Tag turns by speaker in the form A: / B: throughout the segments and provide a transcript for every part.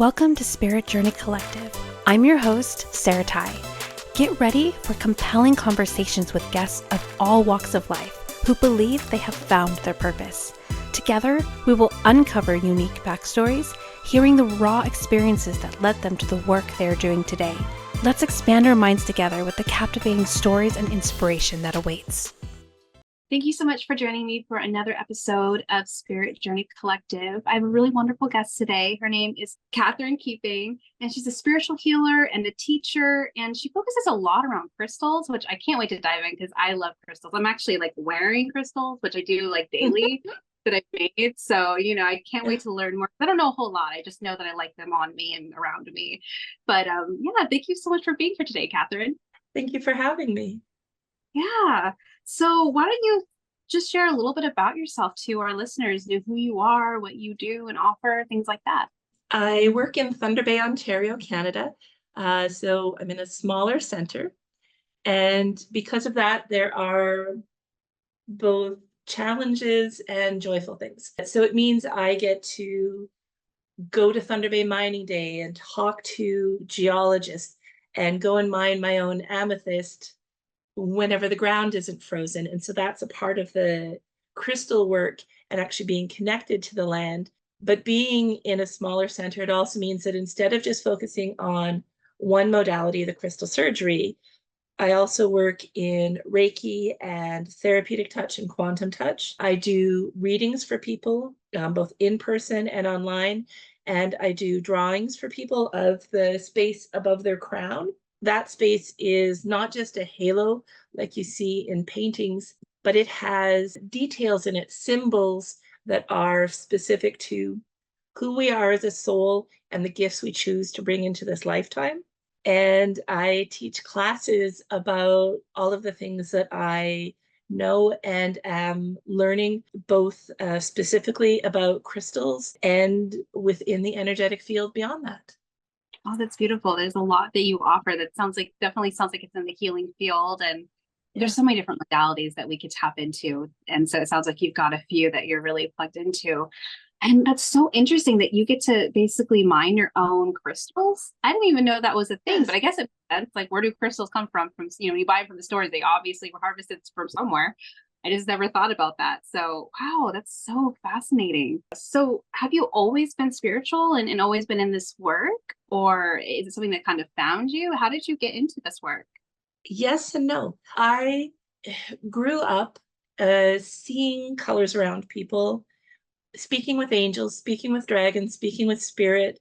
A: Welcome to Spirit Journey Collective. I'm your host, Sarah Tai. Get ready for compelling conversations with guests of all walks of life who believe they have found their purpose. Together, we will uncover unique backstories, hearing the raw experiences that led them to the work they are doing today. Let's expand our minds together with the captivating stories and inspiration that awaits. Thank you so much for joining me for another episode of Spirit Journey Collective. I have a really wonderful guest today. Her name is Katherine Keeping, and she's a spiritual healer and a teacher, and she focuses a lot around crystals, which I can't wait to dive in because I love crystals. I'm actually wearing crystals, which I do daily that I've made. So, I can't wait to learn more. I don't know a whole lot. I just know that I like them on me and around me. But thank you so much for being here today, Katherine.
B: Thank you for having me.
A: Yeah. So why don't you just share a little bit about yourself to our listeners, who you are, what you do and offer, things like that.
B: I work in Thunder Bay, Ontario, Canada. So I'm in a smaller center. And because of that, there are both challenges and joyful things. So it means I get to go to Thunder Bay Mining Day and talk to geologists and go and mine my own amethyst whenever the ground isn't frozen. And so that's a part of the crystal work and actually being connected to the land. But being in a smaller center, it also means that instead of just focusing on one modality, the crystal surgery, I also work in Reiki and therapeutic touch and quantum touch. I do readings for people, both in person and online. And I do drawings for people of the space above their crown. That space is not just a halo like you see in paintings, but it has details in it, symbols that are specific to who we are as a soul and the gifts we choose to bring into this lifetime. And I teach classes about all of the things that I know and am learning, both specifically about crystals and within the energetic field beyond that.
A: Oh, that's beautiful. There's a lot that you offer that definitely sounds like it's in the healing field. And there's so many different modalities that we could tap into. And so it sounds like you've got a few that you're really plugged into. And that's so interesting that you get to basically mine your own crystals. I didn't even know that was a thing, but I guess it makes sense. Where do crystals come from? When you buy them from the stores, they obviously were harvested from somewhere. I just never thought about that. So, wow, that's so fascinating. So have you always been spiritual and always been in this work? Or is it something that kind of found you? How did you get into this work?
B: Yes and no. I grew up seeing colors around people, speaking with angels, speaking with dragons, speaking with spirit.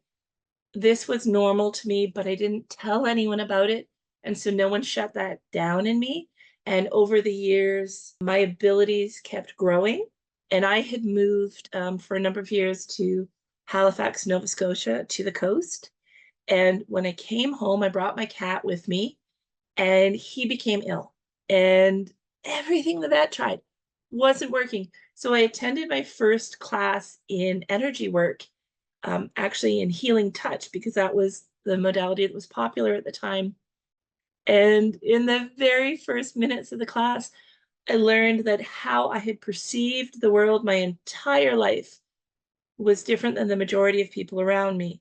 B: This was normal to me, but I didn't tell anyone about it. And so no one shut that down in me. And over the years, my abilities kept growing. And I had moved for a number of years to Halifax, Nova Scotia, to the coast. And when I came home, I brought my cat with me, and he became ill. And everything the vet tried wasn't working. So I attended my first class in energy work, actually in healing touch, because that was the modality that was popular at the time. And in the very first minutes of the class, I learned that how I had perceived the world my entire life was different than the majority of people around me.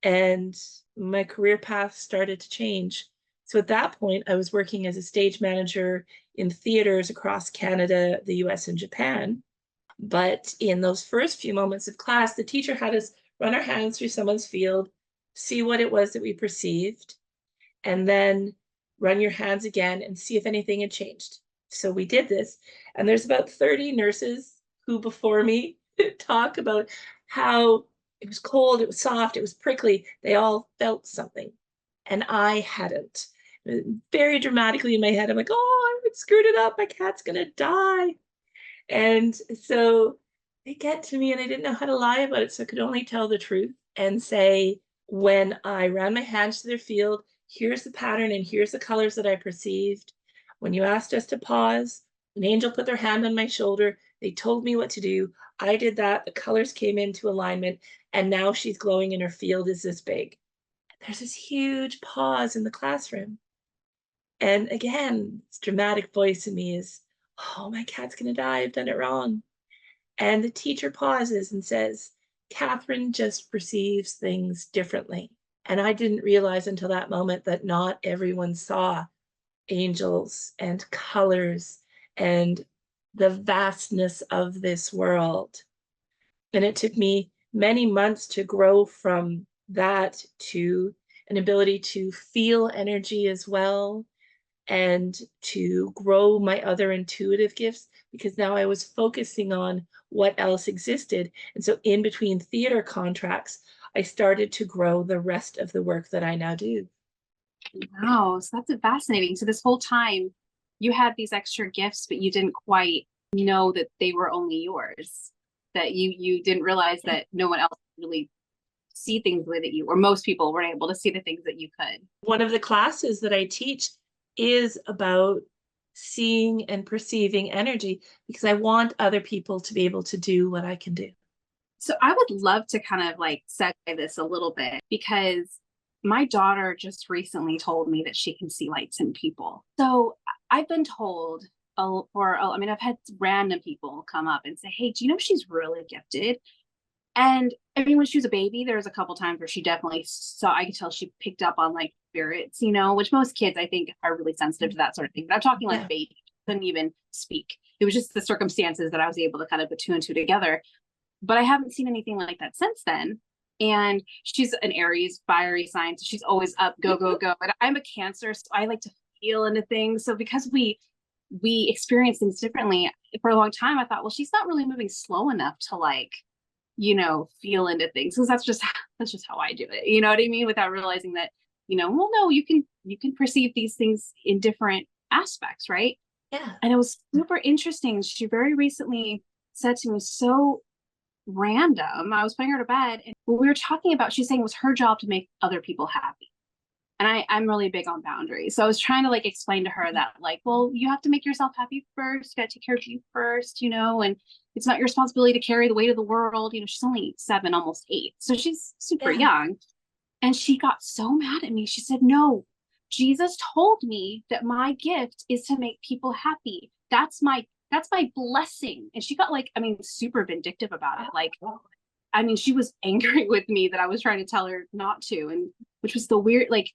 B: And my career path started to change. So at that point, I was working as a stage manager in theaters across Canada, the US, and Japan. But in those first few moments of class, the teacher had us run our hands through someone's field, see what it was that we perceived, and then run your hands again and see if anything had changed. So we did this, and there's about 30 nurses who before me talk about how it was cold, it was soft, it was prickly. They all felt something, and I hadn't. Very dramatically in my head, I'm like, oh, I screwed it up. My cat's gonna die. And so they get to me, and I didn't know how to lie about it. So I could only tell the truth and say, when I ran my hands to their field, here's the pattern and here's the colors that I perceived. When you asked us to pause, an angel put their hand on my shoulder. They told me what to do. I did that. The colors came into alignment, and now she's glowing and her field is this big. There's this huge pause in the classroom. And again, this dramatic voice in me is, oh, my cat's going to die. I've done it wrong. And the teacher pauses and says, Catherine just perceives things differently. And I didn't realize until that moment that not everyone saw angels and colors and the vastness of this world. And it took me many months to grow from that to an ability to feel energy as well, and to grow my other intuitive gifts, because now I was focusing on what else existed. And so in between theater contracts, I started to grow the rest of the work that I now do.
C: Wow, so that's fascinating. So this whole time you had these extra gifts, but you didn't quite know that they were only yours. That you didn't realize that no one else really see things the way that you, or most people weren't able to see the things that you could.
B: One of the classes that I teach is about seeing and perceiving energy, because I want other people to be able to do what I can do.
C: So I would love to kind of like segue this a little bit, because my daughter just recently told me that she can see lights in people. So I've been told, I mean, I've had random people come up and say, hey, do you know she's really gifted? And I mean, when she was a baby, there was a couple times where she definitely saw, I could tell she picked up on like spirits, you know, which most kids I think are really sensitive to that sort of thing. But I'm talking like baby, couldn't even speak. It was just the circumstances that I was able to kind of put two and two together. But I haven't seen anything like that since then. And she's an Aries, fiery sign, so she's always up, go, go, go. And I'm a Cancer, so I like to feel into things. So because we experience things differently, for a long time, I thought, well, she's not really moving slow enough to like, you know, feel into things, because that's just how I do it. You know what I mean? Without realizing that, you know, well, no, you can perceive these things in different aspects, right?
B: Yeah.
C: And it was super interesting. She very recently said to me, so random. I was putting her to bed, and what we were talking about, she's saying it was her job to make other people happy. And I'm really big on boundaries. So I was trying to like explain to her that like, well, you have to make yourself happy first. You got to take care of you first, you know, and it's not your responsibility to carry the weight of the world. You know, she's only 7, almost 8. So she's super young. And she got so mad at me. She said, no, Jesus told me that my gift is to make people happy. That's my blessing. And she got like, I mean, super vindictive about it. Like, I mean, she was angry with me that I was trying to tell her not to. And which was the weird, like,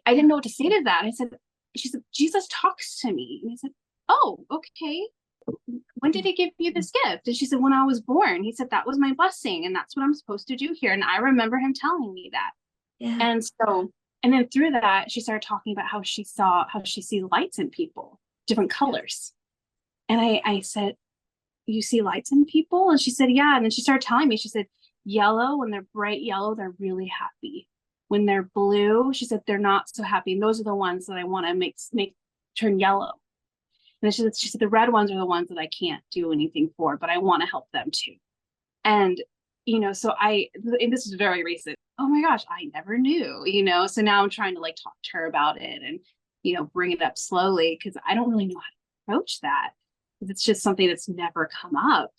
C: I didn't know what to say to that. She said, Jesus talks to me. And I said, oh, okay. When did he give you this gift? And she said, when I was born. He said, that was my blessing. And that's what I'm supposed to do here. And I remember him telling me that. Yeah. And so, and then through that, she started talking about how she sees lights in people, different colors. And I said, you see lights in people? And she said, yeah. And then she started telling me, she said, yellow, when they're bright yellow, they're really happy. When they're blue, she said, they're not so happy. And those are the ones that I want to make turn yellow. And she said, the red ones are the ones that I can't do anything for, but I want to help them too. And, you know, so and this is very recent. Oh my gosh, I never knew, you know, so now I'm trying to like talk to her about it and, you know, bring it up slowly, because I don't really know how to approach that. It's just something that's never come up.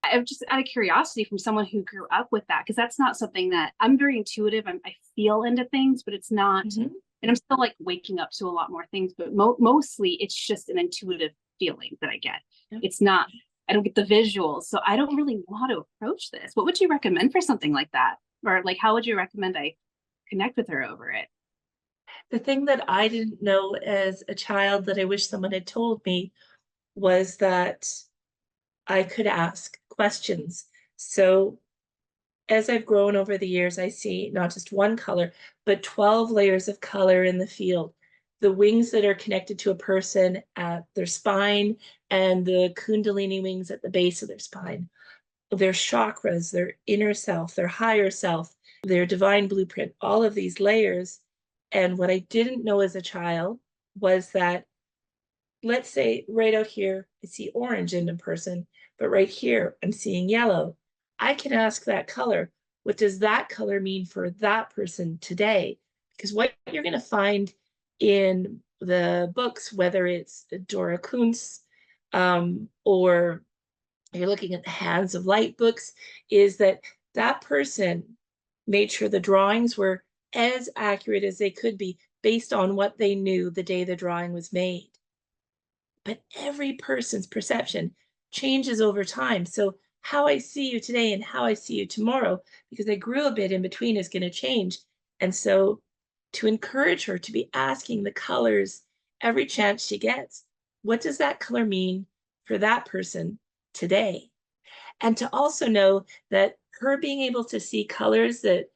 C: I'm just out of curiosity from someone who grew up with that, because that's not something that I'm very intuitive. I feel into things, but it's not, and I'm still like waking up to a lot more things, but mostly it's just an intuitive feeling that I get. It's not, I don't get the visuals. So I don't really know how to approach this. What would you recommend for something like that? Or like, how would you recommend I connect with her over it?
B: The thing that I didn't know as a child that I wish someone had told me was that I could ask questions. So as I've grown over the years, I see not just one color, but 12 layers of color in the field. The wings that are connected to a person at their spine, and the Kundalini wings at the base of their spine, their chakras, their inner self, their higher self, their divine blueprint, all of these layers. And what I didn't know as a child was that, let's say right out here, I see orange in a person, but right here, I'm seeing yellow. I can ask that color, what does that color mean for that person today? Because what you're going to find in the books, whether it's Dora Kuntz or you're looking at the Hands of Light books, is that that person made sure the drawings were as accurate as they could be based on what they knew the day the drawing was made. But every person's perception changes over time. So how I see you today and how I see you tomorrow, because I grew a bit in between, is going to change. And so to encourage her to be asking the colors every chance she gets, what does that color mean for that person today? And to also know that her being able to see colors that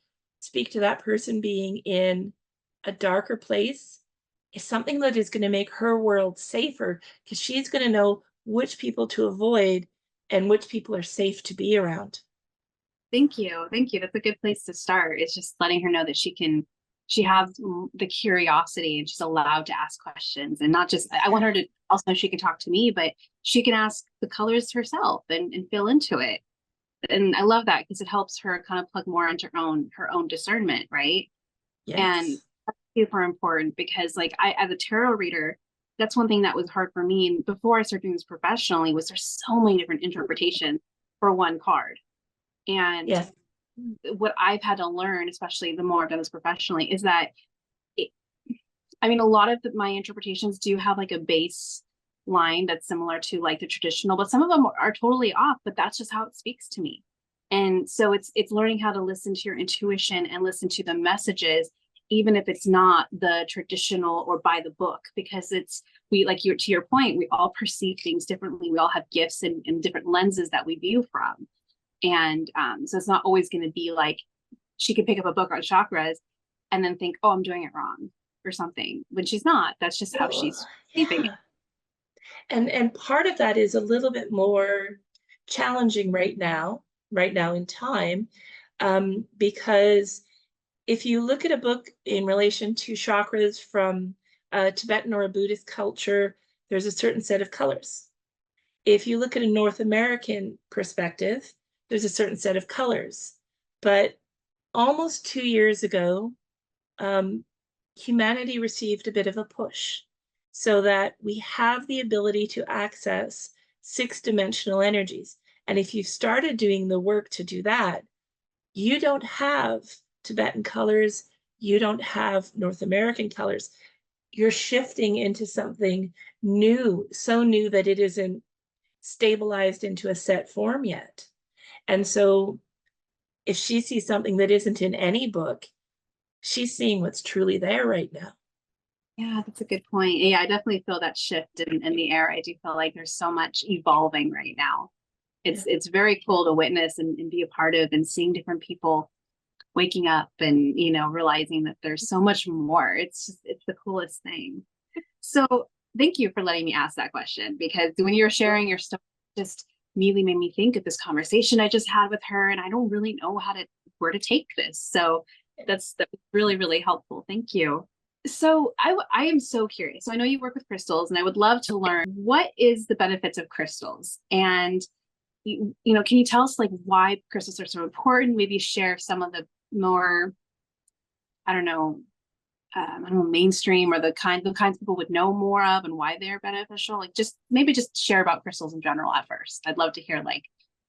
B: speak to that person being in a darker place is something that is going to make her world safer, because she's going to know which people to avoid and which people are safe to be around.
C: Thank you. Thank you. That's a good place to start. It's just letting her know that she has the curiosity and she's allowed to ask questions, and not just, I want her to also know she can talk to me, but she can ask the colors herself and feel into it. And I love that because it helps her kind of plug more into her own discernment, right? And
B: Yes.
C: that's super important because like as a tarot reader, that's one thing that was hard for me. And before I started doing this professionally, was there's so many different interpretations for one card. And
B: Yes.
C: what I've had to learn, especially the more I've done this professionally, is that it, I mean, a lot of my interpretations do have like a base line that's similar to like the traditional, but some of them are totally off, but that's just how it speaks to me. And so it's learning how to listen to your intuition and listen to the messages, even if it's not the traditional or by the book, because it's, we, like you, to your point, we all perceive things differently. We all have gifts and different lenses that we view from. And so it's not always going to be like she could pick up a book on chakras and then think, oh, I'm doing it wrong or something, when she's not. That's just how
B: Oh,
C: she's perceiving it.
B: yeah. And part of that is a little bit more challenging right now in time, because if you look at a book in relation to chakras from a Tibetan or a Buddhist culture, there's a certain set of colors. If you look at a North American perspective, there's a certain set of colors. But almost 2 years ago, um, humanity received a bit of a push so that we have the ability to access six-dimensional energies. And if you've started doing the work to do that, you don't have Tibetan colors, you don't have North American colors. You're shifting into something new, so new that it isn't stabilized into a set form yet. And so if she sees something that isn't in any book, she's seeing what's truly there right now.
C: Yeah, that's a good point. Yeah, I definitely feel that shift in the air. I do feel like there's so much evolving right now.
B: Yeah.
C: It's very cool to witness and be a part of, and seeing different people waking up and, you know, realizing that there's so much more. It's just, it's the coolest thing. So thank you for letting me ask that question, because when you're sharing your stuff, just immediately made me think of this conversation I just had with her, and I don't really know where to take this. So that's really, really helpful. Thank you. So I am so curious. So I know you work with crystals, and I would love to learn, what is the benefits of crystals, and you know, can you tell us like why crystals are so important? Maybe share some of the more, I don't know, mainstream, or the kinds people would know more of, and why they're beneficial. Like just maybe just share about crystals in general at first. I'd love to hear like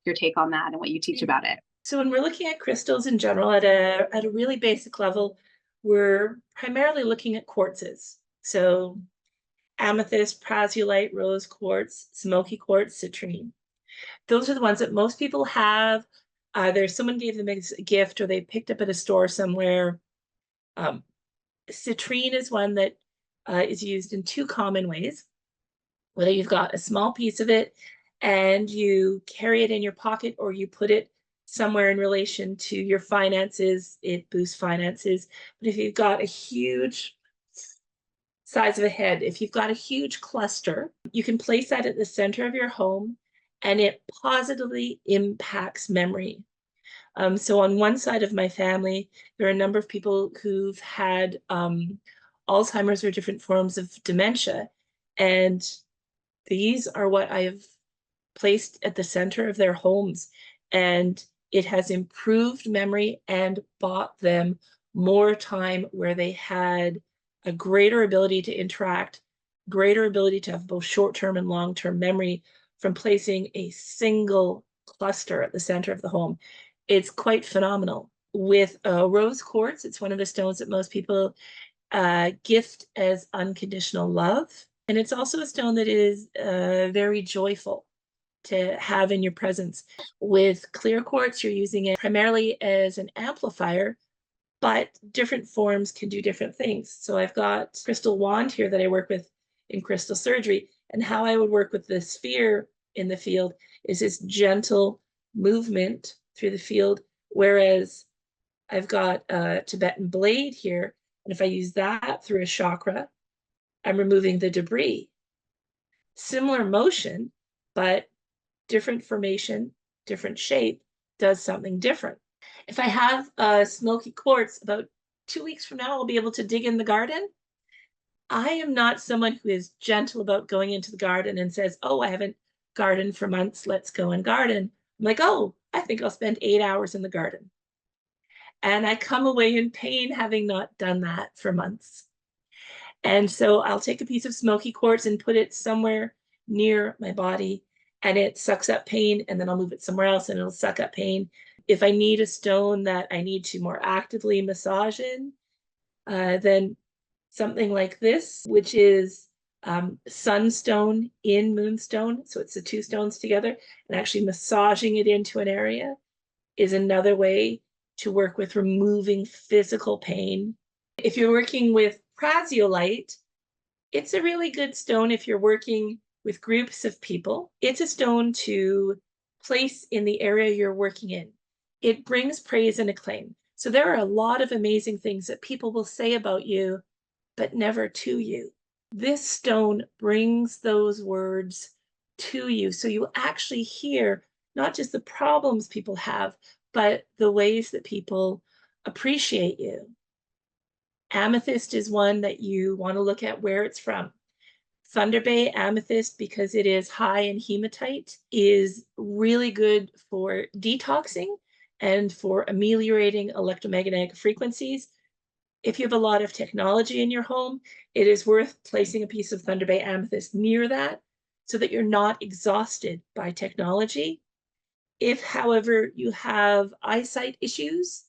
C: your take on that and what you teach about it.
B: So when we're looking at crystals in general at a really basic level, we're primarily looking at quartzes. So amethyst, prazulite, rose quartz, smoky quartz, citrine. Those are the ones that most people have. Either someone gave them a gift or they picked up at a store somewhere. Um, citrine is one that is used in two common ways. Whether you've got a small piece of it and you carry it in your pocket, or you put it somewhere in relation to your finances, it boosts finances. But if you've got a huge size of a head, if you've got a huge cluster, you can place that at the center of your home and it positively impacts memory. So on one side of my family, there are a number of people who've had Alzheimer's or different forms of dementia. And these are what I have placed at the center of their homes. And it has improved memory and bought them more time where they had a greater ability to interact, greater ability to have both short-term and long-term memory from placing a single cluster at the center of the home. It's quite phenomenal. With rose quartz, it's one of the stones that most people gift as unconditional love. And it's also a stone that is very joyful. to have in your presence. With clear quartz, you're using it primarily as an amplifier, but different forms can do different things. So I've got crystal wand here that I work with in crystal surgery, and how I would work with the sphere in the field is this gentle movement through the field, whereas I've got a Tibetan blade here, and if I use that through a chakra, I'm removing the debris. Similar motion, but different formation, different shape does something different. If I have a smoky quartz, about 2 weeks from now, I'll be able to dig in the garden. I am not someone who is gentle about going into the garden and says, oh, I haven't gardened for months, let's go and garden. I'm like, oh, I think I'll spend 8 hours in the garden. And I come away in pain having not done that for months. And so I'll take a piece of smoky quartz and put it somewhere near my body, and it sucks up pain, and then I'll move it somewhere else and it'll suck up pain. If I need a stone that I need to more actively massage in, then something like this, which is sunstone in moonstone. So it's the two stones together, and actually massaging it into an area is another way to work with removing physical pain. If you're working with praziolite, it's a really good stone if you're working with groups of people. It's a stone to place in the area you're working in. It brings praise and acclaim. So there are a lot of amazing things that people will say about you, but never to you. This stone brings those words to you. So you actually hear not just the problems people have, but the ways that people appreciate you. Amethyst is one that you want to look at where it's from. Thunder Bay amethyst, because it is high in hematite, is really good for detoxing and for ameliorating electromagnetic frequencies. If you have a lot of technology in your home, it is worth placing a piece of Thunder Bay amethyst near that so that you're not exhausted by technology. If, however, you have eyesight issues,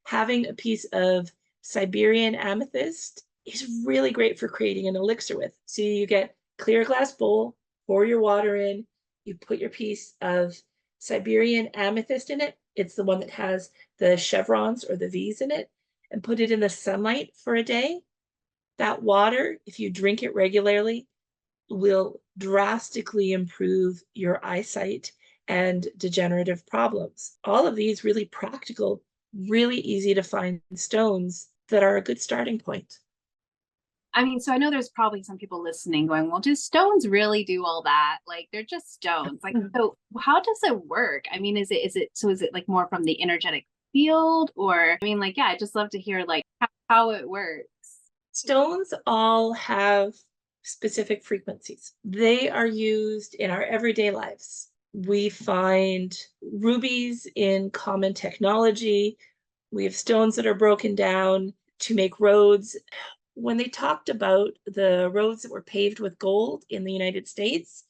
B: having a piece of Siberian amethyst is really great for creating an elixir with. So you get clear glass bowl, pour your water in, you put your piece of Siberian amethyst in it. It's the one that has the chevrons or the V's in it, and put it in the sunlight for a day. That water, if you drink it regularly, will drastically improve your eyesight and degenerative problems. All of these really practical, really easy to find stones that are a good starting point.
C: I mean, so I know there's probably some people listening going, well, do stones really do all that? Like, they're just stones. Like, so how does it work? I mean, is it like more from the energetic field, or, I mean, like, yeah, I'd just love to hear like how it works.
B: Stones all have specific frequencies. They are used in our everyday lives. We find rubies in common technology. We have stones that are broken down to make roads. When they talked about the roads that were paved with gold in the United States,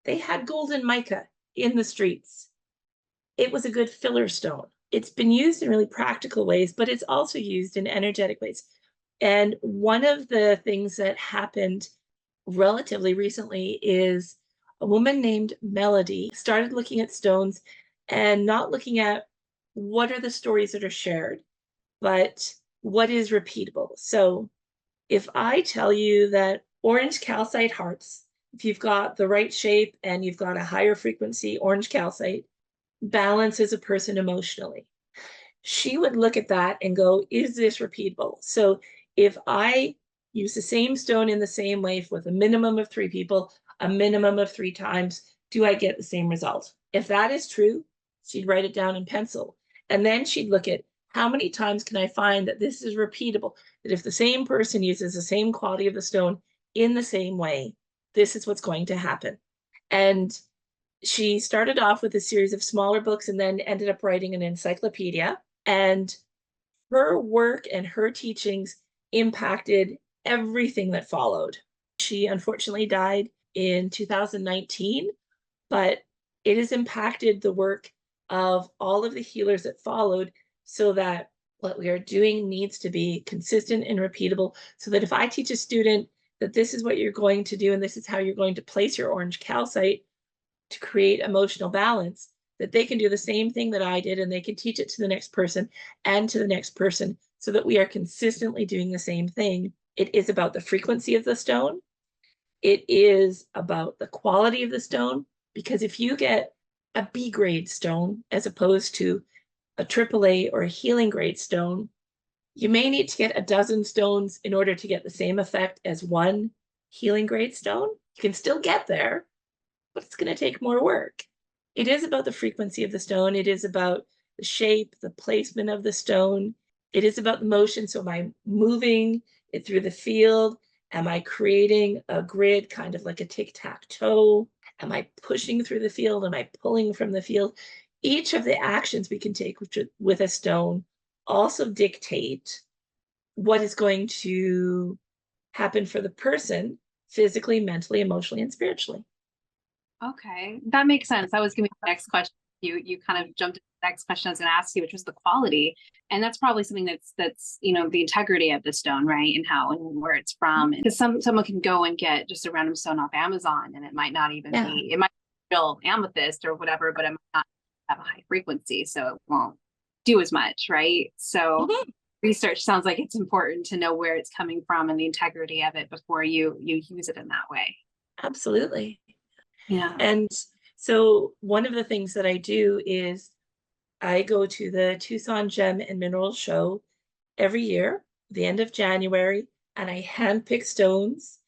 B: they had golden mica in the streets. It was a good filler stone. It's been used in really practical ways, but it's also used in energetic ways. And one of the things that happened relatively recently is a woman named Melody started looking at stones and not looking at what are the stories that are shared, but what is repeatable. So if I tell you that orange calcite hearts, if you've got the right shape and you've got a higher frequency orange calcite, balances a person emotionally, she would look at that and go, is this repeatable? So if I use the same stone in the same way with a minimum of 3 people, a minimum of 3 times, do I get the same result? If that is true, she'd write it down in pencil. And then she'd look at how many times can I find that this is repeatable, that if the same person uses the same quality of the stone in the same way, this is what's going to happen. And she started off with a series of smaller books and then ended up writing an encyclopedia. And her work and her teachings impacted everything that followed. She unfortunately died in 2019, but it has impacted the work of all of the healers that followed, so that what we are doing needs to be consistent and repeatable, so that if I teach a student that this is what you're going to do and this is how you're going to place your orange calcite, to create emotional balance, that they can do the same thing that I did, and they can teach it to the next person and to the next person, so that we are consistently doing the same thing. It is about the frequency of the stone. It is about the quality of the stone, because if you get a B grade stone as opposed to a AAA or a healing grade stone, you may need to get a dozen stones in order to get the same effect as one healing grade stone. You can still get there, but it's going to take more work. It is about the frequency of the stone. It is about the shape, the placement of the stone. It is about the motion. So am I moving it through the field? Am I creating a grid, kind of like a tic-tac-toe? Am I pushing through the field? Am I pulling from the field? Each of the actions we can take with a stone also dictate what is going to happen for the person physically, mentally, emotionally, and spiritually.
C: Okay, that makes sense. That was going to be the next question. You kind of jumped to the next question I was going to ask you, which was the quality, and that's probably something that's the integrity of the stone, right, and how and where it's from. Because someone can go and get just a random stone off Amazon, and it might not even be, it might be real amethyst or whatever, but it might not have a high frequency, so it won't do as much, right? So research sounds like it's important to know where it's coming from and the integrity of it before you use it in that way.
B: Absolutely.
C: Yeah.
B: And so one of the things that I do is I go to the Tucson Gem and Mineral Show every year, the end of January, and I handpick stones.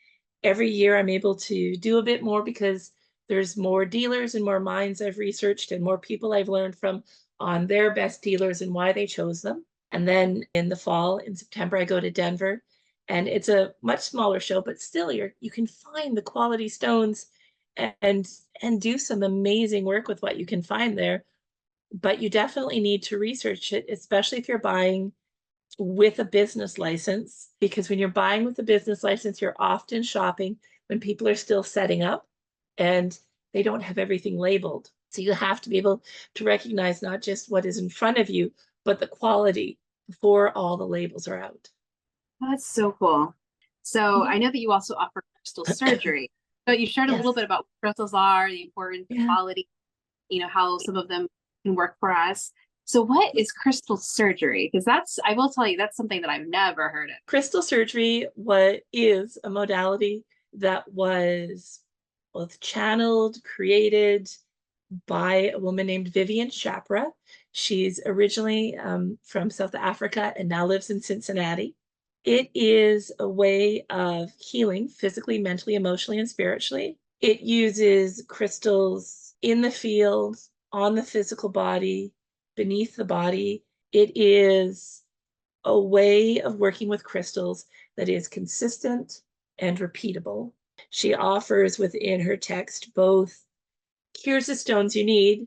B: Every year I'm able to do a bit more because there's more dealers and more minds I've researched and more people I've learned from on their best dealers and why they chose them. And then in the fall, in September, I go to Denver, and it's a much smaller show, but still you can find the quality stones and do some amazing work with what you can find there. But you definitely need to research it, especially if you're buying with a business license, because when you're buying with a business license, you're often shopping when people are still setting up and they don't have everything labeled. So you have to be able to recognize not just what is in front of you, but the quality before all the labels are out.
C: That's so cool. So I know that you also offer crystal surgery. So you shared a little bit about what crystals are, the importance, the quality, how some of them can work for us. So what is crystal surgery? Because I will tell you, that's something that I've never heard of.
B: Crystal surgery is a modality that was both channeled, created by a woman named Vivian Chapra. She's originally from South Africa and now lives in Cincinnati. It is a way of healing physically, mentally, emotionally, and spiritually. It uses crystals in the field, on the physical body, beneath the body. It is a way of working with crystals that is consistent and repeatable. She offers within her text both, here's the stones you need,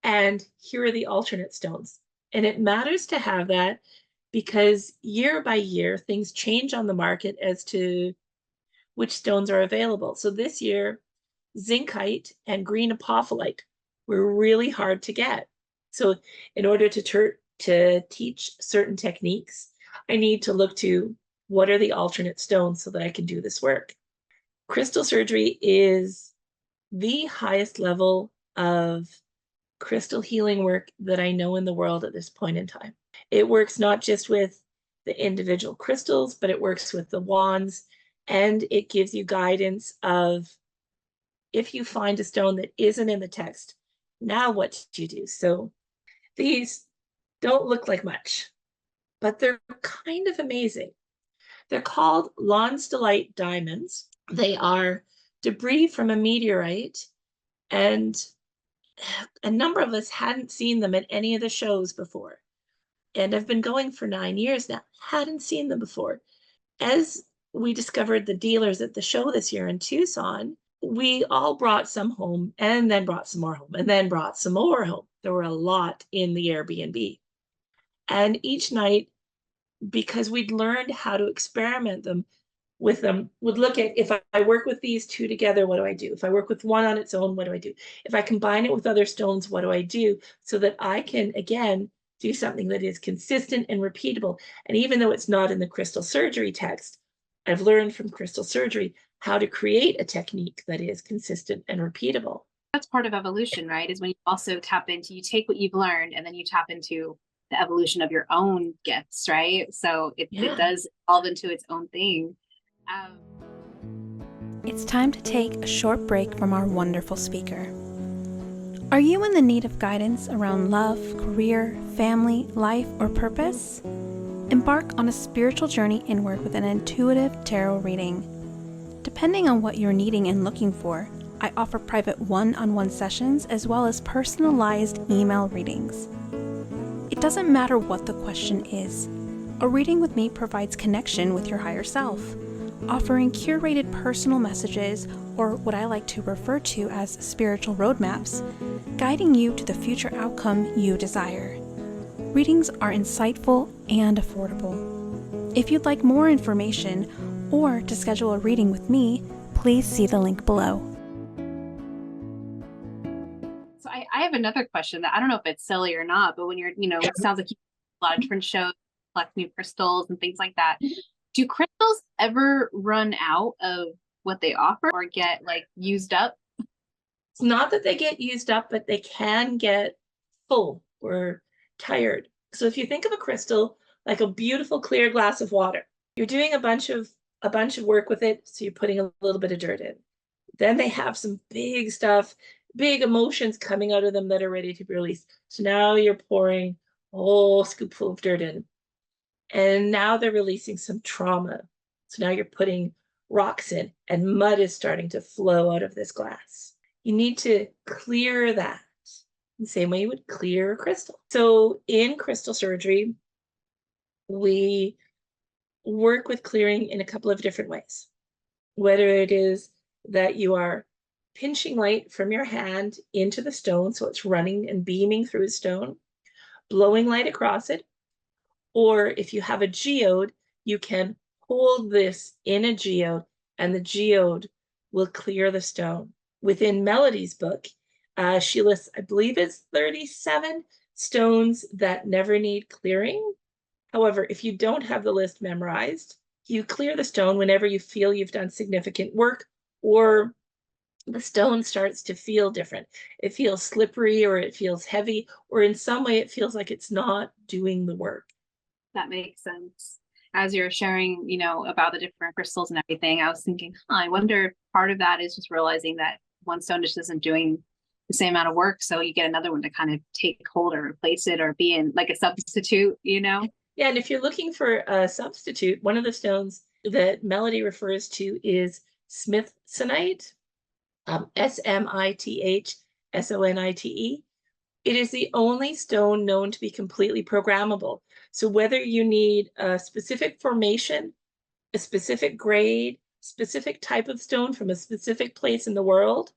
B: and here are the alternate stones. And it matters to have that because year by year, things change on the market as to which stones are available. So this year, zincite and green apophyllite were really hard to get. So in order to teach certain techniques, I need to look to what are the alternate stones so that I can do this work. Crystal surgery is the highest level of crystal healing work that I know in the world at this point in time. It works not just with the individual crystals, but it works with the wands, and it gives you guidance of, if you find a stone that isn't in the text, now what do you do? So these don't look like much, but they're kind of amazing. They're called Lonsdaleite diamonds. They are debris from a meteorite, and a number of us hadn't seen them at any of the shows before. And I've been going for 9 years now, hadn't seen them before. As we discovered the dealers at the show this year in Tucson, we all brought some home and then brought some more home and then brought some more home. There were a lot in the Airbnb. And each night, because we'd learned how to experiment with them, would look at, if I work with these two together, what do I do? If I work with one on its own, what do I do? If I combine it with other stones, what do I do? So that I can, again, do something that is consistent and repeatable. And even though it's not in the crystal surgery text, I've learned from crystal surgery how to create a technique that is consistent and repeatable.
C: That's part of evolution, right? Is when you also tap into, you take what you've learned and then you tap into the evolution of your own gifts, right? So it does evolve into its own thing.
A: It's time to take a short break from our wonderful speaker. Are you in the need of guidance around love, career, family, life, or purpose? Embark on a spiritual journey inward with an intuitive tarot reading. Depending on what you're needing and looking for, I offer private one-on-one sessions as well as personalized email readings. It doesn't matter what the question is. A reading with me provides connection with your higher self, offering curated personal messages, or what I like to refer to as spiritual roadmaps, guiding you to the future outcome you desire. Readings are insightful and affordable. If you'd like more information or to schedule a reading with me, please see the link below.
C: So I have another question that I don't know if it's silly or not, but when you're, it sounds like you have a lot of different shows, collect new crystals and things like that. Do crystals ever run out of what they offer or get like used up?
B: It's not that they get used up, but they can get full or tired. So if you think of a crystal like a beautiful clear glass of water, you're doing a bunch of work with it, so you're putting a little bit of dirt in. Then they have some big stuff, big emotions coming out of them that are ready to be released. So now you're pouring a whole scoopful of dirt in. And now they're releasing some trauma. So now you're putting rocks in, and mud is starting to flow out of this glass. You need to clear that the same way you would clear a crystal. So in crystal surgery, we work with clearing in a couple of different ways. Whether it is that you are pinching light from your hand into the stone, so it's running and beaming through the stone, blowing light across it, or if you have a geode, you can hold this in a geode and the geode will clear the stone. Within Melody's book, she lists, I believe it's 37 stones that never need clearing. However, if you don't have the list memorized, you clear the stone whenever you feel you've done significant work or the stone starts to feel different. It feels slippery or it feels heavy, or in some way it feels like it's not doing the work.
C: That makes sense. As you're sharing, about the different crystals and everything, I was thinking, I wonder if part of that is just realizing that one stone just isn't doing the same amount of work. So you get another one to kind of take hold or replace it or be in like a substitute,
B: Yeah, and if you're looking for a substitute, one of the stones that Melody refers to is smithsonite, smithsonite. It is the only stone known to be completely programmable. So whether you need a specific formation, a specific grade, specific type of stone from a specific place in the world,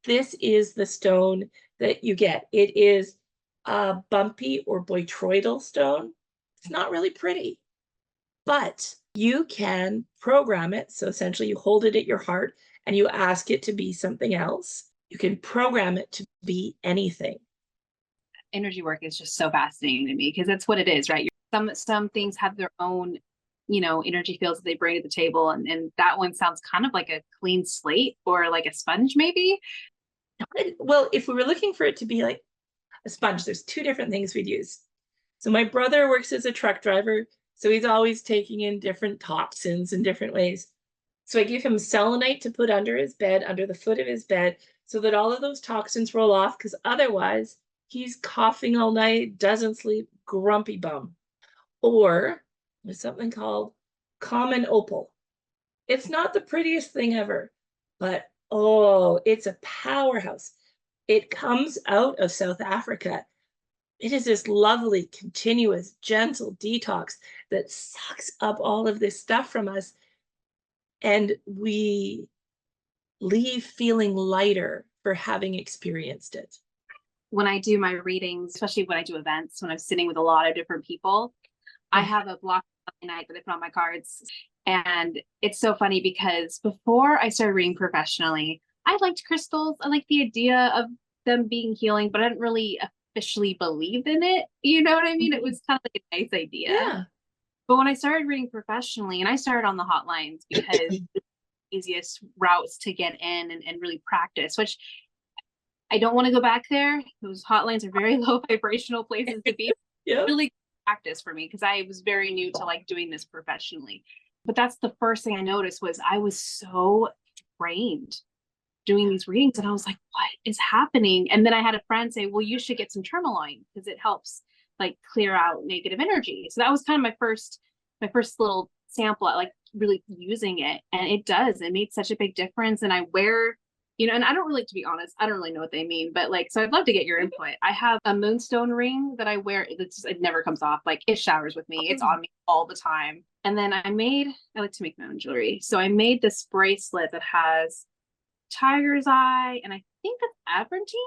B: this is the stone that you get. It is a bumpy or botryoidal stone. It's not really pretty, but you can program it. So essentially you hold it at your heart and you ask it to be something else. You can program it to be anything.
C: Energy work is just so fascinating to me because that's what it is, right? Some things have their own, energy fields that they bring to the table. And that one sounds kind of like a clean slate or like a sponge, maybe.
B: Well, if we were looking for it to be like a sponge, there's two different things we'd use. So my brother works as a truck driver, so he's always taking in different toxins in different ways. So I give him selenite to put under his bed, under the foot of his bed, so that all of those toxins roll off, because otherwise he's coughing all night, doesn't sleep, grumpy bum. Or there's something called common opal. It's not the prettiest thing ever, but oh, it's a powerhouse. It comes out of South Africa. It is this lovely, continuous, gentle detox that sucks up all of this stuff from us. And we leave feeling lighter for having experienced it.
C: When I do my readings, especially when I do events, when I'm sitting with a lot of different people, I have a block night that I put on my cards. And it's so funny because before I started reading professionally, I liked crystals. I liked the idea of them being healing, but I didn't really officially believe in it. You know what I mean? It was kind of like a nice idea.
B: Yeah.
C: But when I started reading professionally, and I started on the hotlines because the easiest routes to get in and really practice, which I don't want to go back there. Those hotlines are very low vibrational places to be.
B: Yeah.
C: Really practice for me because I was very new to like doing this professionally. But that's the first thing I noticed was I was so drained doing these readings, and I was like, what is happening? And then I had a friend say, well, you should get some tourmaline because it helps like clear out negative energy. So that was kind of my first little sample at like really using it, and it does. It made such a big difference. And I wear, you know, and I don't really, to be honest, I don't really know what they mean, but like, so I'd love to get your input. I have a moonstone ring that I wear. It never comes off. Like it showers with me. It's on me all the time. And then I like to make my own jewelry. So I made this bracelet that has tiger's eye, and I think it's Abrantine.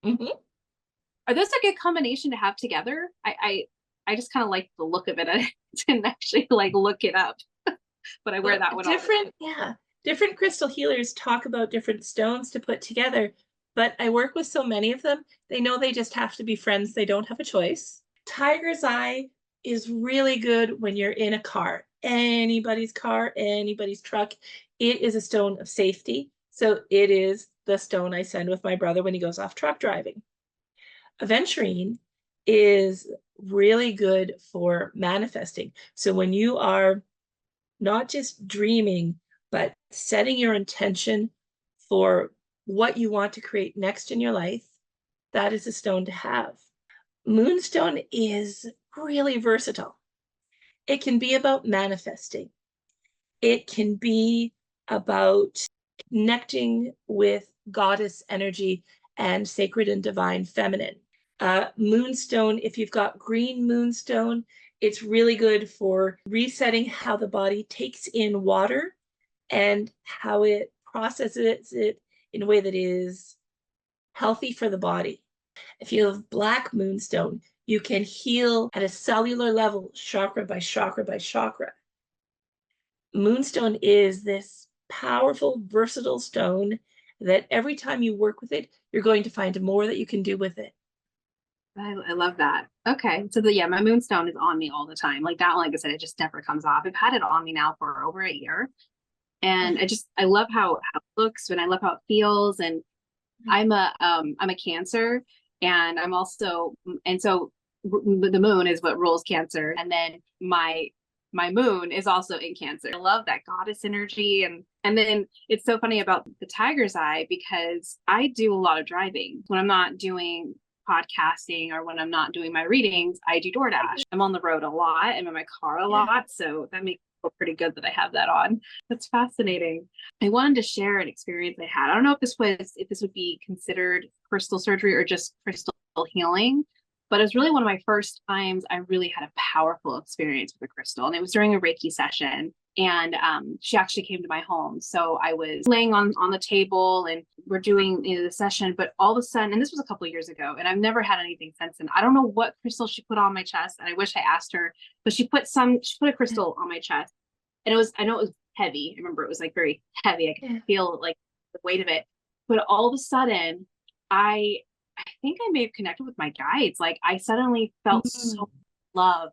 B: Mm-hmm.
C: Are those a good combination to have together? I just kind of like the look of it. I didn't actually like look it up, but I wear that one.
B: Different crystal healers talk about different stones to put together, but I work with so many of them. They know they just have to be friends. They don't have a choice. Tiger's eye is really good when you're in a car, anybody's car, anybody's truck. It is a stone of safety. So it is the stone I send with my brother when he goes off truck driving. Aventurine is really good for manifesting. So when you are not just dreaming, but setting your intention for what you want to create next in your life, that is a stone to have. Moonstone is really versatile. It can be about manifesting. It can be about connecting with goddess energy and sacred and divine feminine. Moonstone, if you've got green moonstone, it's really good for resetting how the body takes in water and how it processes it in a way that is healthy for the body. If you have black moonstone, you can heal at a cellular level, chakra by chakra by chakra. Moonstone is this powerful, versatile stone that every time you work with it, you're going to find more that you can do with it.
C: I love that. Okay. So my moonstone is on me all the time. Like that one, like I said, it just never comes off. I've had it on me now for over a year. And I love how it looks and I love how it feels. And I'm a Cancer, and I'm also, and so the moon is what rules Cancer. And then my moon is also in Cancer. I love that goddess energy. And then it's so funny about the tiger's eye because I do a lot of driving when I'm not doing podcasting or when I'm not doing my readings. I do DoorDash. I'm on the road a lot. I'm in my car a lot. So that makes it feel pretty good that I have that on. That's fascinating. I wanted to share an experience I had. I don't know if this would be considered crystal surgery or just crystal healing, but it was really one of my first times I really had a powerful experience with a crystal. And it was during a Reiki session. And she actually came to my home. So I was laying on the table and we're doing the session, but all of a sudden, and this was a couple of years ago, and I've never had anything since then. I don't know what crystal she put on my chest, and I wish I asked her, but she put a crystal on my chest, and I know it was heavy. I remember it was like very heavy. I could feel like the weight of it, but all of a sudden, I think I may have connected with my guides. Like I suddenly felt so love,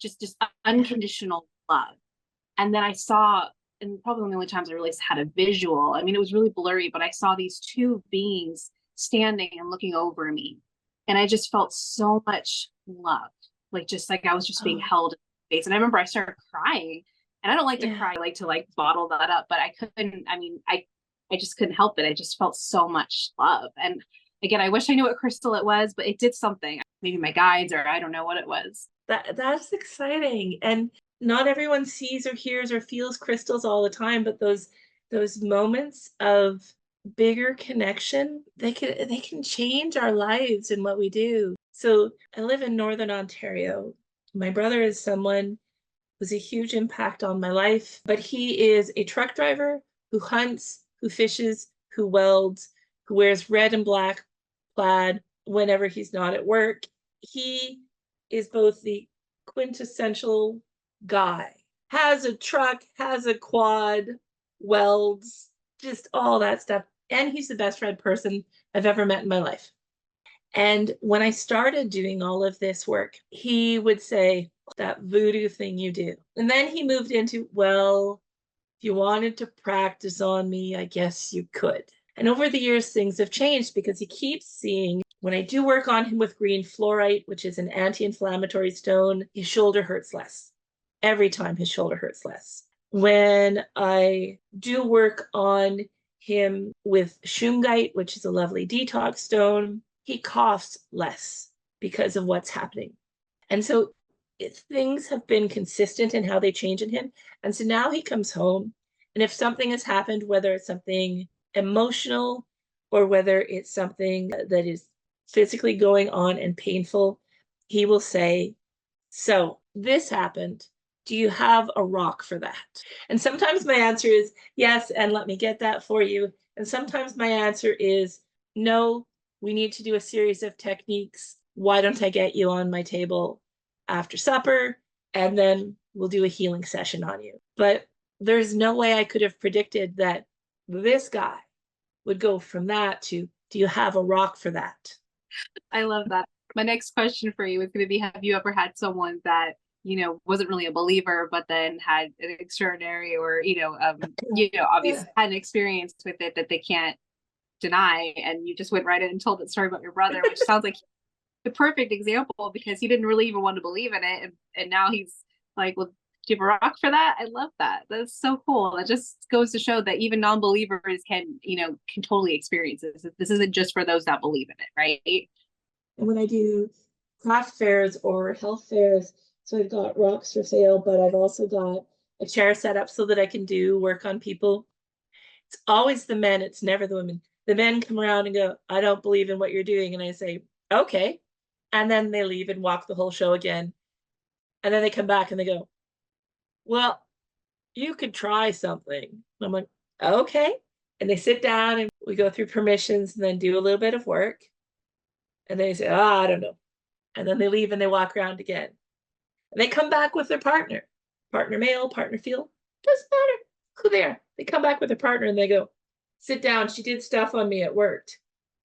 C: just unconditional love. And then I saw, and probably one of the only times I really had a visual, I mean, it was really blurry, but I saw these two beings standing and looking over me. And I just felt so much love, like I was just being held in space. And I remember I started crying, and I don't like to cry, I like to like bottle that up, but I couldn't, I just couldn't help it. I just felt so much love. And again, I wish I knew what crystal it was, but it did something. Maybe my guides, or I don't know what it was.
B: That's exciting. And not everyone sees or hears or feels crystals all the time, but those moments of bigger connection, they can change our lives and what we do. So I live in Northern Ontario. My brother is someone who's a huge impact on my life, but he is a truck driver who hunts, who fishes, who welds, who wears red and black plaid whenever he's not at work. He is both the quintessential guy, has a truck, has a quad, welds, just all that stuff. And he's the best read person I've ever met in my life. And when I started doing all of this work, he would say, that voodoo thing you do. And then he moved into, well, if you wanted to practice on me, I guess you could. And over the years, things have changed because he keeps seeing, when I do work on him with green fluorite, which is an anti-inflammatory stone, his shoulder hurts less. Every time his shoulder hurts less. When I do work on him with shungite, which is a lovely detox stone, he coughs less because of what's happening. And so things have been consistent in how they change in him. And so now he comes home, and if something has happened, whether it's something emotional or whether it's something that is physically going on and painful, he will say, so this happened. Do you have a rock for that? And sometimes my answer is yes, and let me get that for you. And sometimes my answer is no, we need to do a series of techniques. Why don't I get you on my table after supper, and then we'll do a healing session on you. But there's no way I could have predicted that this guy would go from that to, do you have a rock for that?
C: I love that. My next question for you is going to be, have you ever had someone that, you know, wasn't really a believer, but then had an extraordinary or, obviously had an experience with it that they can't deny, and you just went right in and told that story about your brother, which sounds like the perfect example, because he didn't really even want to believe in it, and now he's like, well, do you have a rock for that? I love that. That's so cool. That just goes to show that even non-believers can totally experience this. This isn't just for those that believe in it, right?
B: And when I do craft fairs or health fairs, so I've got rocks for sale, but I've also got a chair set up so that I can do work on people. It's always the men, it's never the women. The men come around and go, I don't believe in what you're doing. And I say, okay. And then they leave and walk the whole show again. And then they come back and they go, well, you could try something. And I'm like, okay. And they sit down and we go through permissions and then do a little bit of work. And they say, oh, I don't know. And then they leave and they walk around again. And they come back with their partner male, partner female, doesn't matter who they are. They come back with their partner and they go, sit down. She did stuff on me. It worked.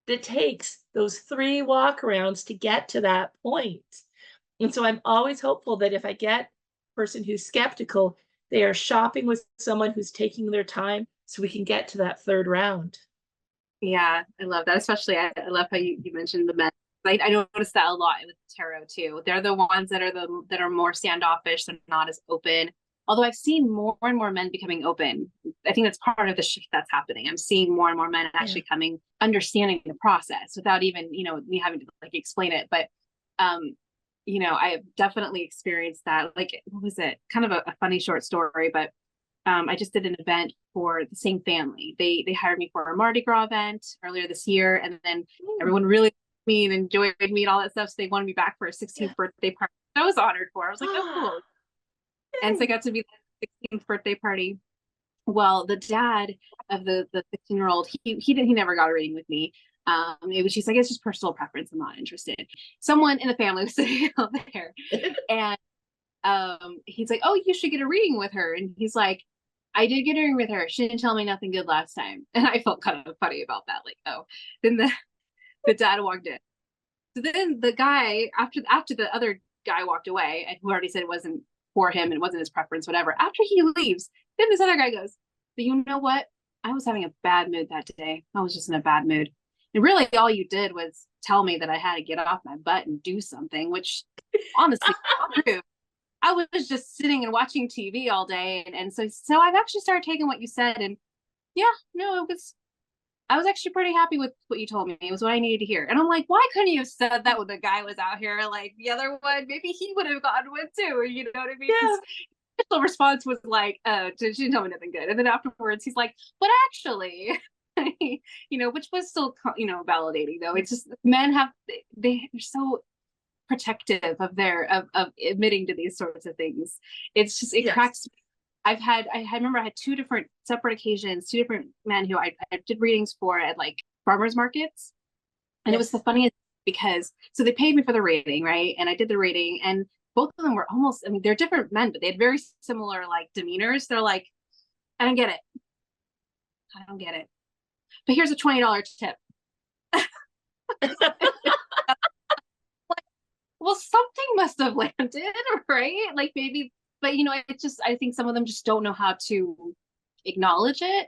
B: It takes those 3 walkarounds to get to that point. And so I'm always hopeful that if I get a person who's skeptical, they are shopping with someone who's taking their time so we can get to that 3rd round.
C: Yeah, I love that. Especially, I love how you mentioned the men. I noticed that a lot with tarot too. They're the ones that are more standoffish. They're not as open. Although I've seen more and more men becoming open. I think that's part of the shift that's happening. I'm seeing more and more men actually coming, understanding the process without even, me having to like explain it. But, I have definitely experienced that. Like, what was it? Kind of a funny short story, but I just did an event for the same family. They hired me for a Mardi Gras event earlier this year, and then everyone really me and enjoyed me and all that stuff. So they wanted me back for a 16th birthday party. I was honored for. I was like, oh, cool. And so I got to be the 16th birthday party. Well, the dad of the 16-year-old, he never got a reading with me. She's like, it's just personal preference. I'm not interested. Someone in the family was sitting out there, and he's like, oh, you should get a reading with her. And he's like, I did get a reading with her. She didn't tell me nothing good last time. And I felt kind of funny about that. Like, oh, then the dad walked in. So then the guy, after the other guy walked away, and who already said it wasn't for him and it wasn't his preference, whatever, after he leaves, then this other guy goes, but you know what? I was having a bad mood that day. I was just in a bad mood. And really all you did was tell me that I had to get off my butt and do something, which honestly true. I was just sitting and watching TV all day. And so I've actually started taking what you said, and I was actually pretty happy with what you told me. It was what I needed to hear. And I'm like, why couldn't you have said that when the guy was out here? Like the other one, maybe he would have gotten one too. You know what I mean?
B: Yeah.
C: His initial response was like, she didn't tell me nothing good. And then afterwards, he's like, but actually, which was still, validating though. It's just men they're so protective of of admitting to these sorts of things. It's just, it cracks me. I remember I had 2 different separate occasions, 2 different men who I did readings for at like farmers markets. And it was the funniest because, so they paid me for the reading, right? And I did the reading, and both of them were almost, they're different men, but they had very similar like demeanors. They're like, I don't get it. I don't get it. But here's a $20 tip. Well, something must have landed, right? Like maybe, but it's just, I think some of them just don't know how to acknowledge it.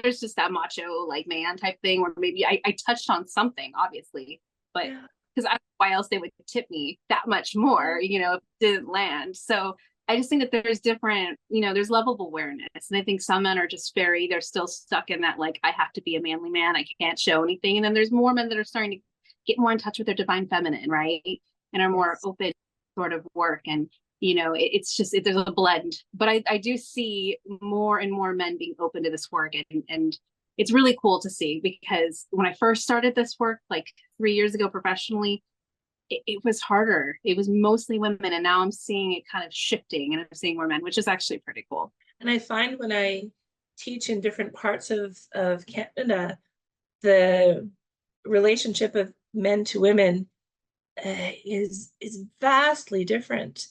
C: There's just that macho like man type thing where maybe I touched on something, obviously, but
B: Yeah.
C: because I don't know why else they would tip me that much more, if it didn't land. So I just think that there's different, there's level of awareness. And I think some men are just they're still stuck in that, like, I have to be a manly man, I can't show anything. And then there's more men that are starting to get more in touch with their divine feminine, right? And are more open sort of work. And it's just there's a blend, but I do see more and more men being open to this work, and it's really cool to see, because when I first started this work like 3 years ago professionally, it was harder. It was mostly women, and now I'm seeing it kind of shifting, and I'm seeing more men, which is actually pretty cool.
B: And I find when I teach in different parts of Canada, the relationship of men to women is vastly different.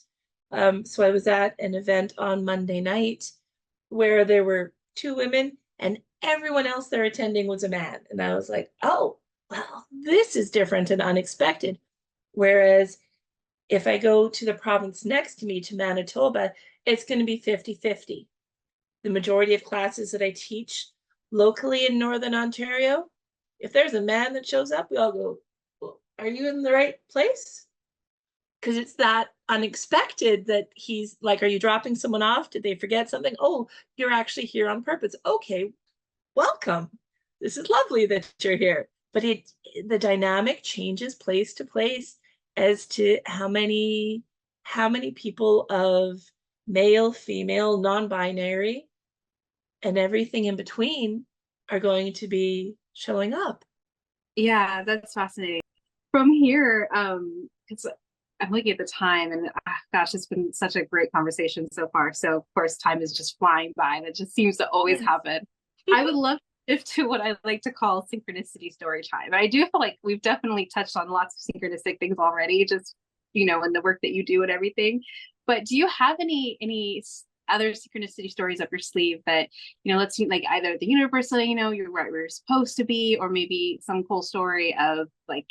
B: So I was at an event on Monday night where there were two women and everyone else there attending was a man. And I was like, oh, well, this is different and unexpected. Whereas if I go to the province next to me, to Manitoba, it's going to be 50-50. The majority of classes that I teach locally in Northern Ontario, if there's a man that shows up, we all go, well, are you in the right place? Because it's that unexpected that he's like, are you dropping someone off? Did they forget something? Oh, you're actually here on purpose. Okay, welcome. This is lovely that you're here. But the dynamic changes place to place as to how many people of male, female, non-binary, and everything in between are going to be showing up.
C: Yeah, that's fascinating. From here, because I'm looking at the time, and gosh, it's been such a great conversation so far. So of course, time is just flying by. That just seems to always happen. I would love to shift to what I like to call synchronicity story time. I do feel like we've definitely touched on lots of synchronistic things already, just in the work that you do and everything. But do you have any other synchronicity stories up your sleeve that let's see, like either the universe letting you're right where you're supposed to be, or maybe some cool story of like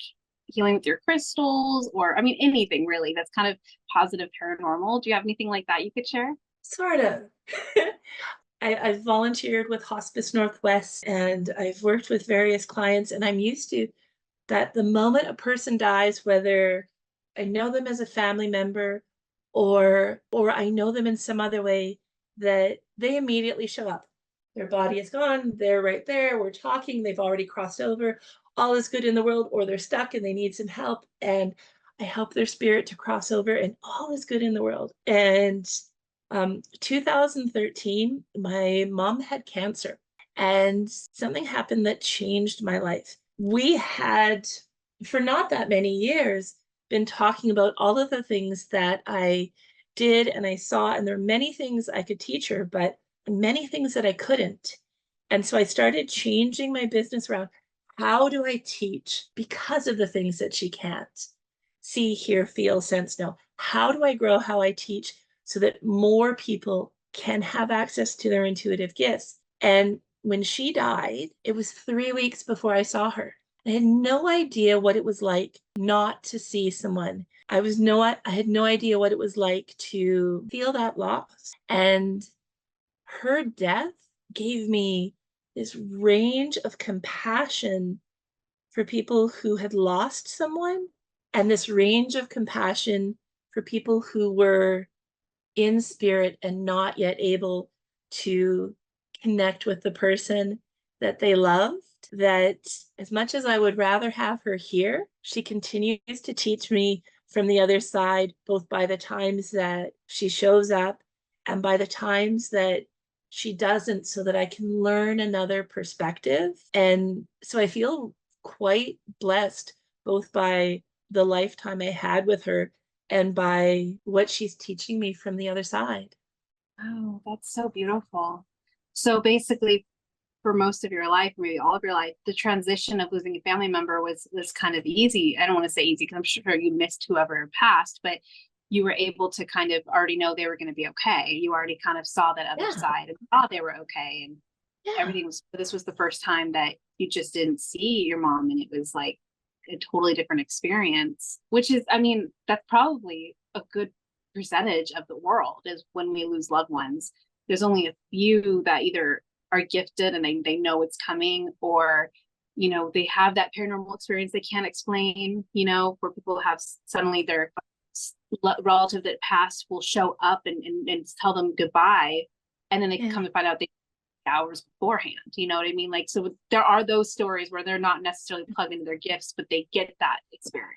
C: healing with your crystals, or anything really that's kind of positive paranormal? Do you have anything like that you could share?
B: Sort of. I've volunteered with Hospice Northwest and I've worked with various clients, and I'm used to that the moment a person dies, whether I know them as a family member or I know them in some other way, that they immediately show up. Their body is gone, they're right there, we're talking, they've already crossed over, all is good in the world, or they're stuck and they need some help, and I help their spirit to cross over and all is good in the world. And 2013, my mom had cancer and something happened that changed my life. We had, for not that many years, been talking about all of the things that I did and I saw, and there are many things I could teach her, but many things that I couldn't. And so I started changing my business around, how do I teach because of the things that she can't see, hear, feel, sense, know? How do I grow how I teach so that more people can have access to their intuitive gifts? And when she died, it was 3 weeks before I saw her. I had no idea what it was like not to see someone. I had no idea what it was like to feel that loss. And her death gave me this range of compassion for people who had lost someone, and this range of compassion for people who were in spirit and not yet able to connect with the person that they loved. That as much as I would rather have her here, she continues to teach me from the other side, both by the times that she shows up and by the times that she doesn't, so that I can learn another perspective. And so I feel quite blessed, both by the lifetime I had with her and by what she's teaching me from the other side.
C: Oh, that's so beautiful. So basically, for most of your life, maybe all of your life, the transition of losing a family member was kind of easy. I don't want to say easy because I'm sure you missed whoever passed, but you were able to kind of already know they were going to be okay. You already kind of saw that other side and thought they were okay, and everything was. This was the first time that you just didn't see your mom, and it was like a totally different experience. Which is, that's probably a good percentage of the world, is when we lose loved ones. There's only a few that either are gifted and they know it's coming, or, you know, they have that paranormal experience they can't explain, you know, where people have suddenly their relative that passed will show up and tell them goodbye. And then they come to find out they hours beforehand, you know what I mean? Like, so there are those stories where they're not necessarily plugged into their gifts, but they get that experience.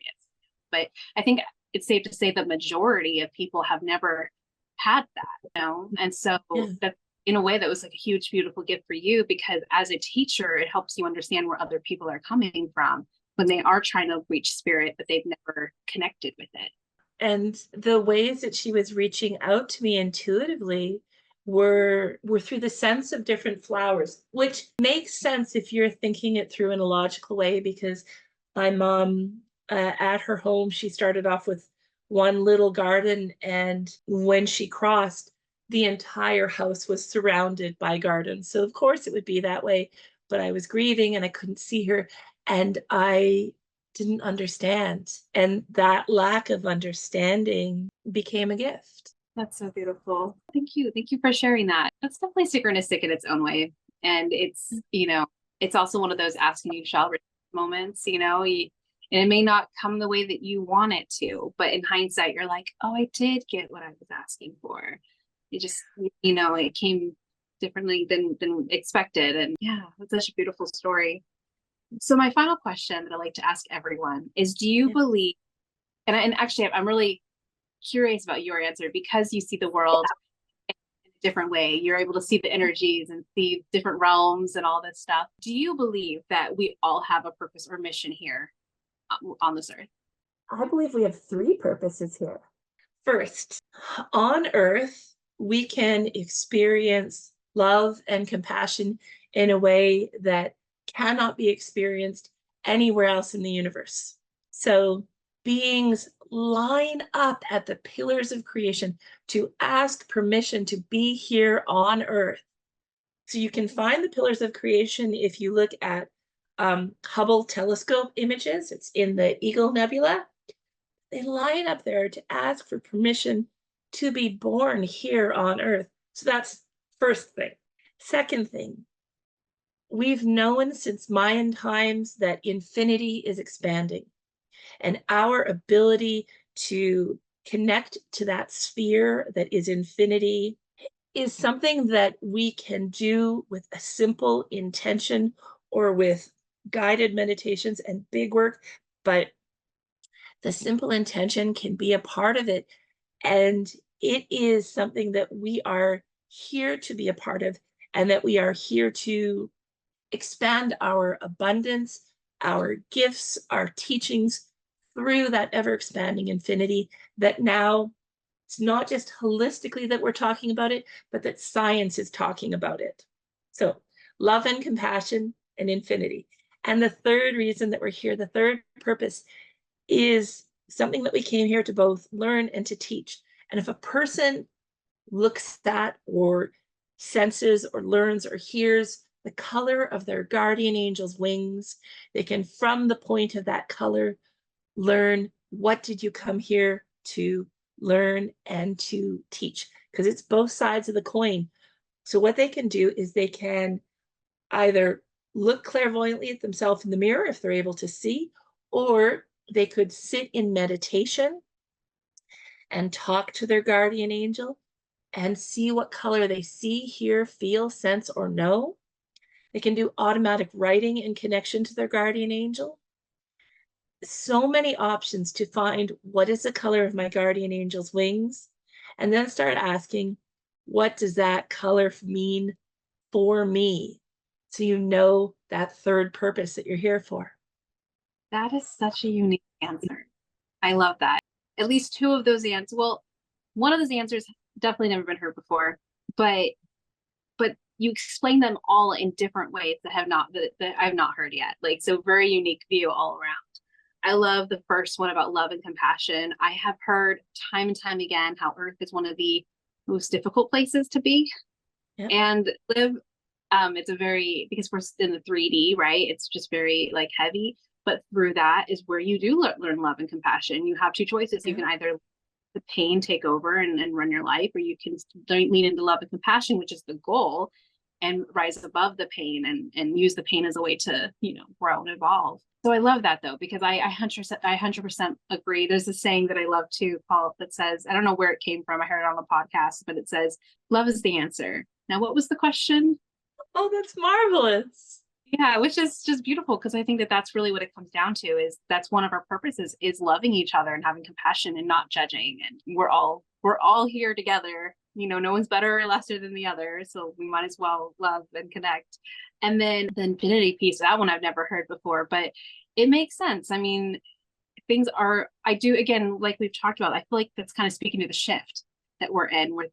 C: But I think it's safe to say the majority of people have never had that, you know? And so that, in a way, that was like a huge, beautiful gift for you, because as a teacher, it helps you understand where other people are coming from when they are trying to reach spirit, but they've never connected with it.
B: And the ways that she was reaching out to me intuitively were through the sense of different flowers, which makes sense if you're thinking it through in a logical way, because my mom, at her home, she started off with one little garden, and when she crossed, the entire house was surrounded by gardens. So of course it would be that way, but I was grieving and I couldn't see her, and I didn't understand. And that lack of understanding became a gift.
C: That's so beautiful. Thank you. Thank you for sharing that. That's definitely synchronistic in its own way. And it's, you know, it's also one of those asking you shall receive moments, you know, and it may not come the way that you want it to, but in hindsight, you're like, oh, I did get what I was asking for. It just, you know, it came differently than expected. And yeah, it's such a beautiful story. So my final question that I like to ask everyone is, do you believe, and actually I'm really curious about your answer, because you see the world in a different way. You're able to see the energies and see different realms and all this stuff. Do you believe that we all have a purpose or mission here on this earth?
B: I believe we have three purposes here. First, on earth, we can experience love and compassion in a way that cannot be experienced anywhere else in the universe. So beings line up at the pillars of creation to ask permission to be here on earth. So you can find the pillars of creation if you look at Hubble telescope images. It's in the Eagle Nebula. They line up there to ask for permission to be born here on earth. So that's first thing. Second thing, we've known since Mayan times that infinity is expanding, and our ability to connect to that sphere that is infinity is something that we can do with a simple intention or with guided meditations and big work, but the simple intention can be a part of it. And it is something that we are here to be a part of, and that we are here to expand our abundance, our gifts, our teachings through that ever expanding infinity, that now it's not just holistically that we're talking about it, but that science is talking about it. So love and compassion and infinity. And the third reason that we're here, the third purpose, is something that we came here to both learn and to teach. And if a person looks at or senses or learns or hears the color of their guardian angel's wings, they can, from the point of that color, learn what did you come here to learn and to teach, because it's both sides of the coin. So what they can do is they can either look clairvoyantly at themselves in the mirror if they're able to see, or they could sit in meditation and talk to their guardian angel and see what color they see, hear, feel, sense, or know. They can do automatic writing in connection to their guardian angel. So many options to find what is the color of my guardian angel's wings, and then start asking, what does that color mean for me? So you know that third purpose that you're here for.
C: That is such a unique answer. I love that. At least two of those answers. Well, one of those answers definitely never been heard before, but you explain them all in different ways that I've not heard yet. Like, so very unique view all around. I love the first one about love and compassion. I have heard time and time again how Earth is one of the most difficult places to be and live. It's a very, because we're in the 3D, right? It's just very like heavy, but through that is where you do learn love and compassion. You have two choices. You can either the pain take over and run your life, or you can lean into love and compassion, which is the goal. and rise above the pain and use the pain as a way to, grow and evolve. So I love that though, because I 100% agree. There's a saying that I love too, Paul, that says, I don't know where it came from. I heard it on the podcast, but it says, love is the answer. Now, what was the question?
B: Oh, that's marvelous.
C: Yeah, which is just beautiful, because I think that that's really what it comes down to, is that's one of our purposes, is loving each other and having compassion and not judging. And we're all here together. No one's better or lesser than the other. So we might as well love and connect. And then the infinity piece, that one I've never heard before, but it makes sense. I mean, again, like we've talked about, I feel like that's kind of speaking to the shift that we're in, where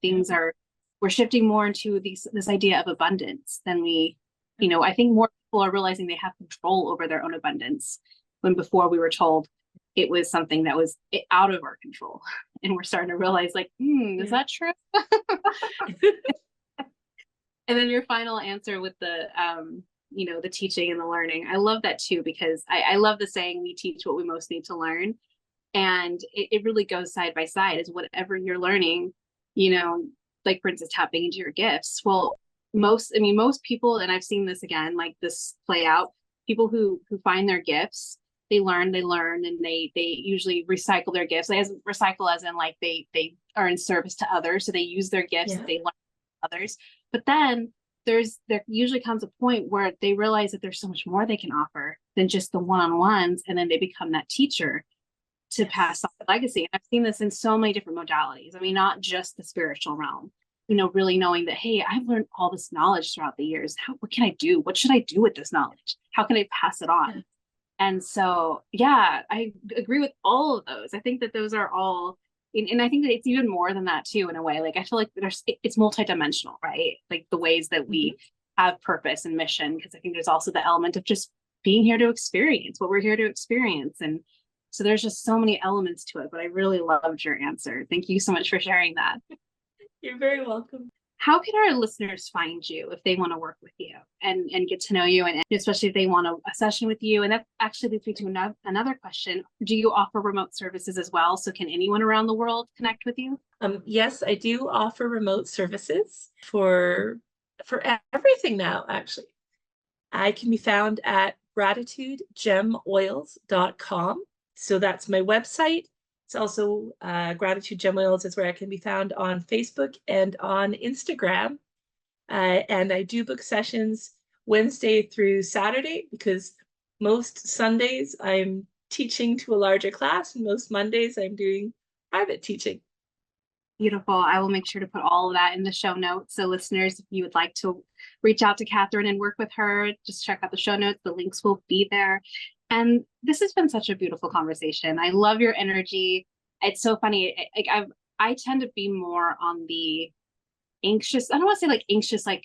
C: we're shifting more into this idea of abundance than I think more people are realizing they have control over their own abundance, when before we were told it was something that was out of our control. And we're starting to realize, like, is that true? And then your final answer with the teaching and the learning. I love that too, because I love the saying, we teach what we most need to learn. And it really goes side by side, is whatever you're learning, like, for instance, tapping into your gifts. Well, most people, and I've seen this again, like this play out, people who find their gifts, they learn, and they usually recycle their gifts. Recycle as in, like, they are in service to others. So they use their gifts, they learn others. But then there usually comes a point where they realize that there's so much more they can offer than just the one-on-ones. And then they become that teacher to pass on the legacy. And I've seen this in so many different modalities. I mean, not just the spiritual realm, really knowing that, hey, I've learned all this knowledge throughout the years. What can I do? What should I do with this knowledge? How can I pass it on? And so, yeah, I agree with all of those. I think that those are all, and I think that it's even more than that too, in a way. Like, I feel like it's multidimensional, right? Like the ways that we have purpose and mission, because I think there's also the element of just being here to experience what we're here to experience. And so there's just so many elements to it, but I really loved your answer. Thank you so much for sharing that.
B: You're very welcome.
C: How can our listeners find you if they want to work with you and get to know you, and especially if they want a session with you? And that actually leads me to another question. Do you offer remote services as well? So can anyone around the world connect with you?
B: Yes, I do offer remote services for everything now, actually. I can be found at gratitudegemoils.com. So that's my website. It's also Gratitude Gem Oils is where I can be found on Facebook and on Instagram. And I do book sessions Wednesday through Saturday, because most Sundays I'm teaching to a larger class, and most Mondays I'm doing private teaching.
C: Beautiful. I will make sure to put all of that in the show notes. So listeners, if you would like to reach out to Katherine and work with her, just check out the show notes. The links will be there. And this has been such a beautiful conversation. I love your energy. It's so funny. I tend to be more on the anxious. I don't want to say like anxious, like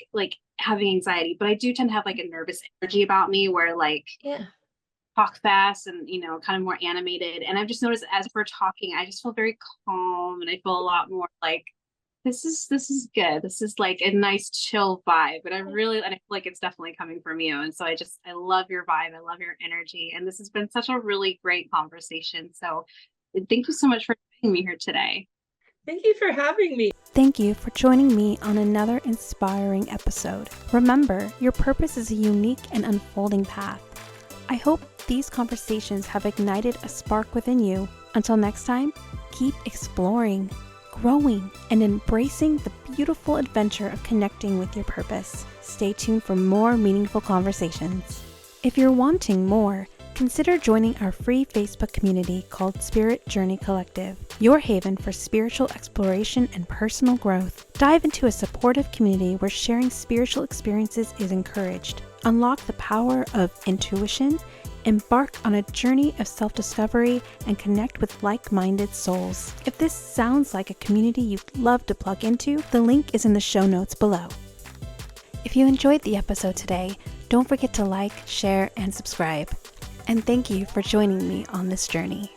C: having anxiety, but I do tend to have like a nervous energy about me, where talk fast and kind of more animated. And I've just noticed as we're talking, I just feel very calm, and I feel a lot more like this is good. This is like a nice chill vibe. And I feel like it's definitely coming from you. And so I love your vibe. I love your energy. And this has been such a really great conversation. So thank you so much for joining me here today.
B: Thank you for having me.
A: Thank you for joining me on another inspiring episode. Remember, your purpose is a unique and unfolding path. I hope these conversations have ignited a spark within you. Until next time, keep exploring, growing, and embracing the beautiful adventure of connecting with your purpose. Stay tuned for more meaningful conversations. If you're wanting more, consider joining our free Facebook community called Spirit Journey Collective, your haven for spiritual exploration and personal growth. Dive into a supportive community where sharing spiritual experiences is encouraged. Unlock the power of intuition, embark on a journey of self-discovery, and connect with like-minded souls. If this sounds like a community you'd love to plug into, the link is in the show notes below. If you enjoyed the episode today, don't forget to like, share, and subscribe. And thank you for joining me on this journey.